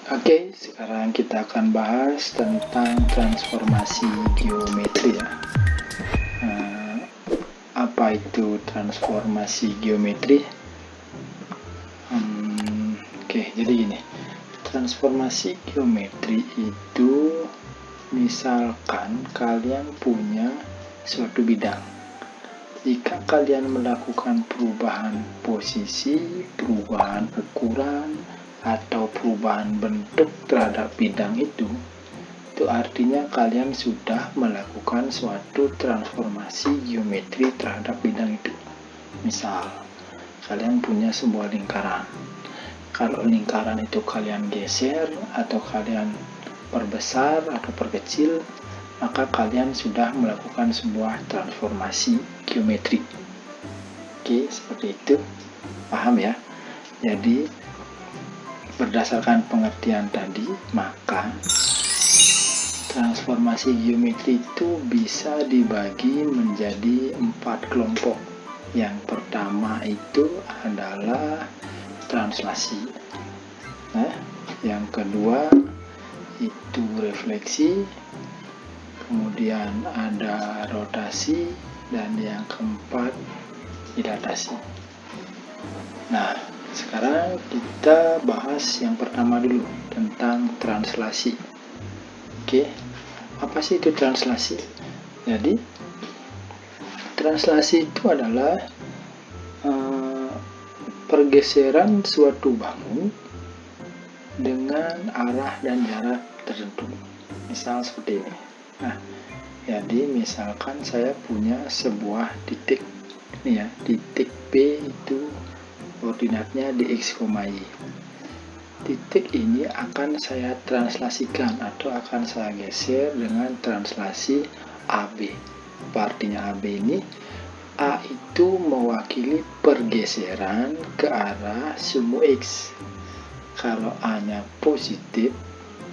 Oke, sekarang kita akan bahas tentang transformasi geometri ya. Apa itu transformasi geometri? Oke, jadi gini. Transformasi geometri itu misalkan kalian punya suatu bidang. Jika kalian melakukan perubahan posisi, perubahan ukuran, atau perubahan bentuk terhadap bidang itu artinya kalian sudah melakukan suatu transformasi geometri terhadap bidang itu. Misal, kalian punya sebuah lingkaran. Kalau lingkaran itu kalian geser atau kalian perbesar atau perkecil, maka kalian sudah melakukan sebuah transformasi geometri. Oke, seperti itu. Paham ya? Jadi, berdasarkan pengertian tadi, maka transformasi geometri itu bisa dibagi menjadi 4 kelompok. Yang pertama itu adalah translasi. Yang kedua itu refleksi, kemudian ada rotasi, dan yang keempat dilatasi. Nah, sekarang kita bahas yang pertama dulu tentang translasi. Oke, apa sih itu translasi? Jadi, translasi itu adalah pergeseran suatu bangun dengan arah dan jarak tertentu. Misal seperti ini. Nah, jadi misalkan saya punya sebuah titik, ini ya, titik P itu koordinatnya di x, y. Titik ini akan saya translasikan atau akan saya geser dengan translasi AB. Apa artinya AB ini? A itu mewakili pergeseran ke arah sumbu X. Kalau A-nya positif,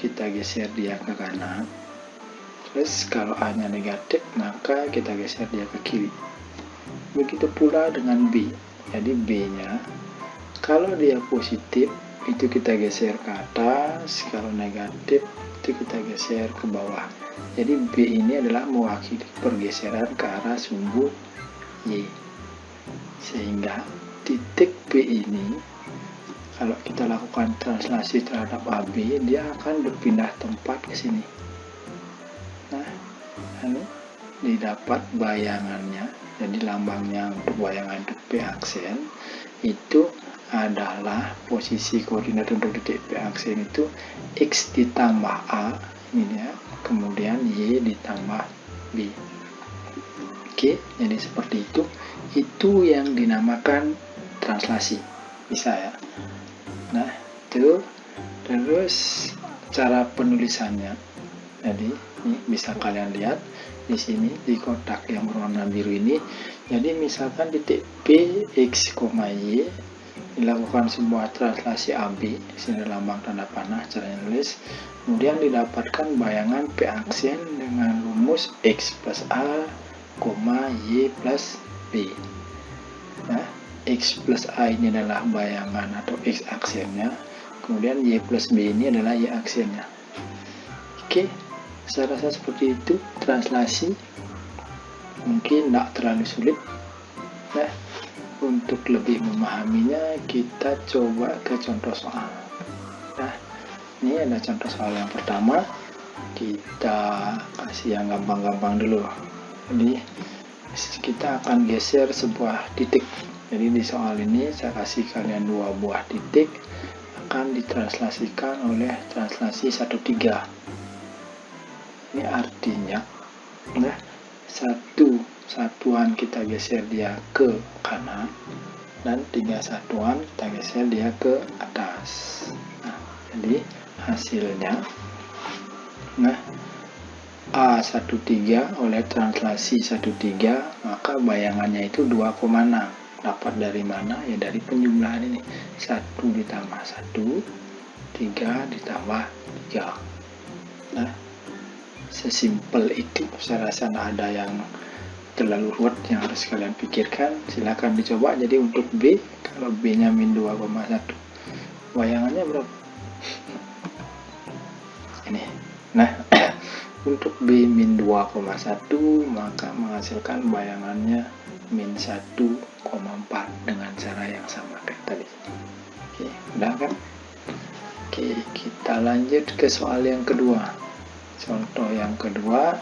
kita geser dia ke kanan. Terus kalau A-nya negatif, maka kita geser dia ke kiri. Begitu pula dengan B. Jadi B-nya, kalau dia positif, itu kita geser ke atas. Kalau negatif, itu kita geser ke bawah. Jadi B ini adalah mewakili pergeseran ke arah sumbu Y. Sehingga titik B ini, kalau kita lakukan translasi terhadap AB, dia akan berpindah tempat ke sini. Nah, ini didapat bayangannya. Jadi lambangnya untuk bayangan untuk P aksen itu adalah posisi koordinat untuk titik P aksen itu X ditambah A, ini ya, kemudian Y ditambah B. Oke, jadi seperti itu. Itu yang dinamakan translasi. Bisa ya. Nah, itu terus cara penulisannya. Jadi, ini bisa kalian lihat di sini di kotak yang berwarna biru ini. Jadi, misalkan titik P, X, Y dilakukan sebuah translasi AB. Di sini lambang tanda panah caranya nulis. Kemudian didapatkan bayangan P aksen dengan rumus X plus A, Y plus B. Nah, X plus A ini adalah bayangan atau X aksennya, kemudian Y plus B ini adalah Y aksennya. Oke, saya rasa seperti itu translasi. Mungkin tidak terlalu sulit. Nah, untuk lebih memahaminya, kita coba ke contoh soal. Nah, ini ada contoh soal yang pertama. Kita kasih yang gampang-gampang dulu. Jadi kita akan geser sebuah titik. Jadi di soal ini saya kasih kalian 2 buah titik, akan ditranslasikan oleh translasi 1,3. Ini artinya, nah, satu satuan kita geser dia ke kanan dan 3 satuan kita geser dia ke atas. Nah, jadi hasilnya, nah, A13 oleh translasi 1,3, maka bayangannya itu 2,6. Dapat dari mana? Ya dari penjumlahan ini. 1 ditambah 1, 3 ditambah 3. Nah, sesimpel itu. Saya rasa tidak ada yang terlalu ruwet yang harus kalian pikirkan. Silahkan dicoba. Jadi untuk B, kalau B nya min 2,1, bayangannya berapa? 2,1, maka menghasilkan bayangannya min 1,4 dengan cara yang sama kayak tadi. Oke, udah kan? Oke, kita lanjut ke soal yang kedua. Contoh yang kedua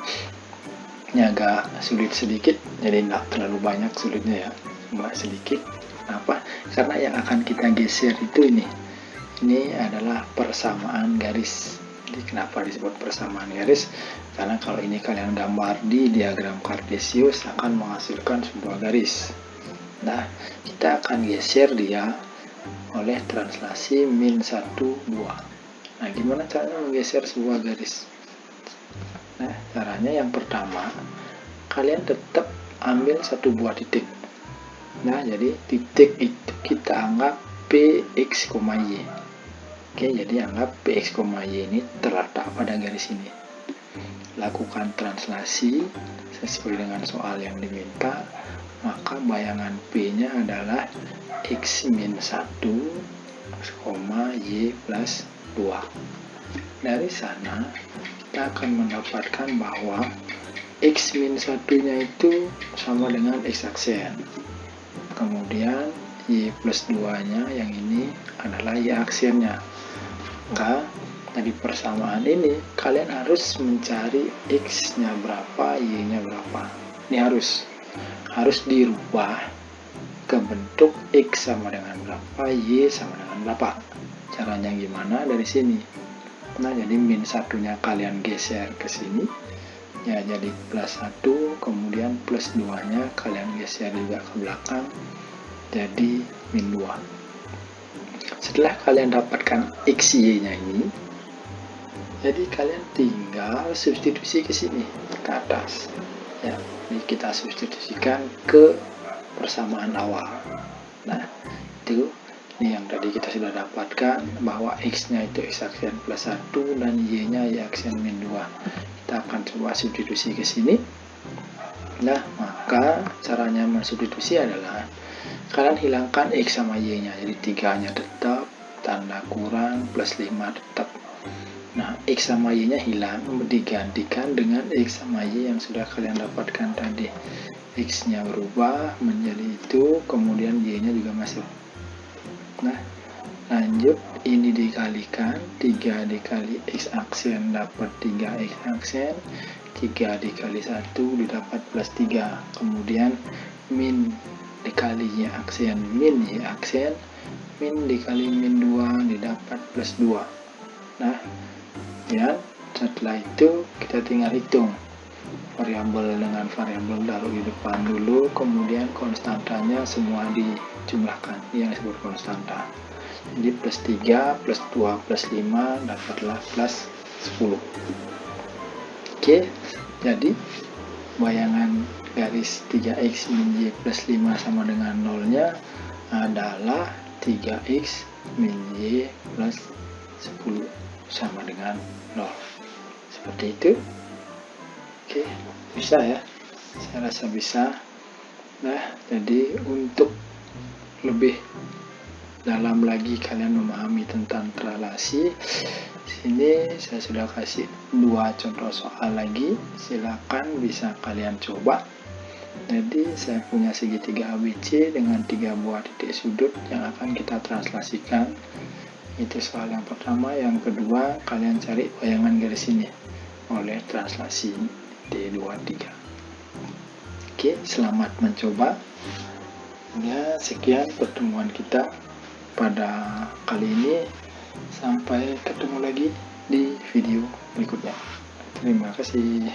ini agak sulit sedikit, jadi tidak terlalu banyak sulitnya ya, cuma sedikit. Kenapa? Karena yang akan kita geser itu ini adalah persamaan garis. Jadi kenapa disebut persamaan garis? Karena kalau ini kalian gambar di diagram Cartesius akan menghasilkan sebuah garis. Nah, kita akan geser dia oleh translasi min 1, 2. Nah, gimana caranya menggeser sebuah garis? Nah, caranya yang pertama, kalian tetap ambil satu buah titik. Nah, jadi titik itu kita anggap Px, Y. Oke, jadi anggap Px, Y ini terletak pada garis ini. Lakukan translasi sesuai dengan soal yang diminta, maka bayangan P-nya adalah X min 1, Y plus 2. Dari sana kita akan mendapatkan bahwa X min 1-nya itu sama dengan X aksen. Kemudian Y plus 2-nya yang ini adalah Y aksennya. Maka dari persamaan ini kalian harus mencari X-nya berapa, Y-nya berapa. Ini harus dirubah ke bentuk X sama dengan berapa, Y sama dengan berapa. Caranya gimana? Dari sini. Nah, jadi min 1-nya kalian geser ke sini, ya jadi plus 1, kemudian plus 2-nya kalian geser juga ke belakang, jadi min 2. Setelah kalian dapatkan X, Y-nya ini, jadi kalian tinggal substitusi ke sini, ke atas. Ya, ini kita substitusikan ke persamaan awal. Nah, itu ini yang tadi kita sudah dapatkan bahwa X-nya itu X aksen plus 1 dan Y-nya Y aksen min 2. Kita akan coba substitusi ke sini. Nah, maka caranya mensubstitusi adalah kalian hilangkan X sama Y-nya. Jadi 3-nya tetap, tanda kurang, plus 5 tetap. Nah, X sama Y-nya hilang, digantikan dengan X sama Y yang sudah kalian dapatkan tadi. X-nya berubah menjadi itu, kemudian Y-nya juga masuk. Nah, lanjut, ini dikalikan 3 dikali X aksen dapat 3X aksen, 3 dikali 1 didapat plus 3, kemudian min dikali Y aksen min Y aksen, min dikali min 2 didapat plus 2. Nah, ya, setelah itu kita tinggal hitung variabel dengan variabel taruh di depan dulu, kemudian konstantanya semua dijumlahkan, yang disebut konstanta. Jadi plus 3 plus 2 plus 5 dapatlah plus 10. Oke, jadi bayangan garis 3x min y plus 5 sama dengan 0-nya adalah 3x min y plus 10 sama dengan 0. Seperti itu. Oke, bisa ya, saya rasa bisa. Nah, jadi untuk lebih dalam lagi kalian memahami tentang translasi, sini saya sudah kasih 2 contoh soal lagi, silakan bisa kalian coba. Jadi saya punya segitiga ABC dengan 3 buah titik sudut yang akan kita translasikan. Itu soal yang pertama. Yang kedua, kalian cari bayangan garis ini oleh translasi D23. Oke, selamat mencoba. Ya, sekian pertemuan kita pada kali ini. Sampai ketemu lagi di video berikutnya. Terima kasih.